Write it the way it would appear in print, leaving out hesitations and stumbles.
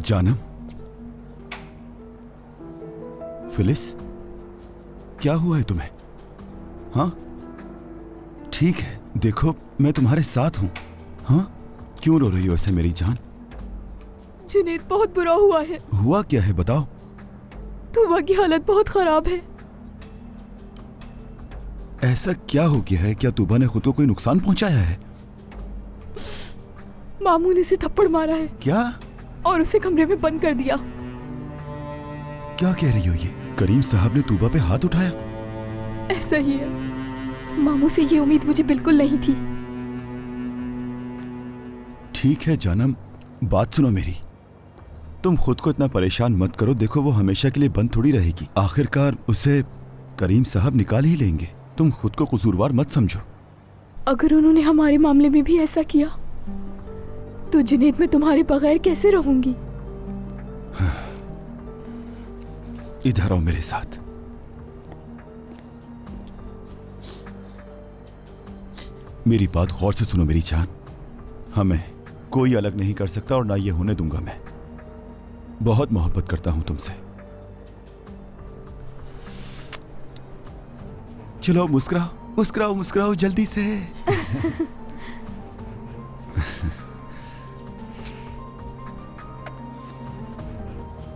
जानम, फिलिस, क्या हुआ है तुम्हें? हाँ, ठीक है, देखो मैं तुम्हारे साथ हूं। हाँ, क्यों रो रही हो ऐसे मेरी जान? जुनैद, बहुत बुरा हुआ है। हुआ क्या है बताओ। तुबा की हालत बहुत खराब है। ऐसा क्या हो गया है? क्या तुबा ने खुद को कोई नुकसान पहुंचाया है? मामू ने उसे थप्पड़ मारा है क्या? और उसे कमरे में बंद कर दिया। क्या कह रही हो ये? करीम साहब ने तुबा पे हाथ उठाया? ऐसा ही है। मामू से ये उम्मीद मुझे बिल्कुल नहीं थी। ठीक है जानम, बात सुनो मेरी। तुम खुद को इतना परेशान मत करो। देखो वो हमेशा के लिए बंद थोड़ी रहेगी। आखिरकार उसे करीम साहब निकाल ही लेंगे। तुम खुद को कसूरवार मत समझो। अगर उन्होंने हमारे मामले में भी ऐसा किया तो जुनैद, मैं तुम्हारे बगैर कैसे रहूंगी? इधर आओ मेरे साथ। मेरी बात गौर से सुनो मेरी जान। हमें कोई अलग नहीं कर सकता और ना ये होने दूंगा मैं। बहुत मोहब्बत करता हूं तुमसे। चलो मुस्कुराओ, मुस्कुराओ, मुस्कुराओ जल्दी से।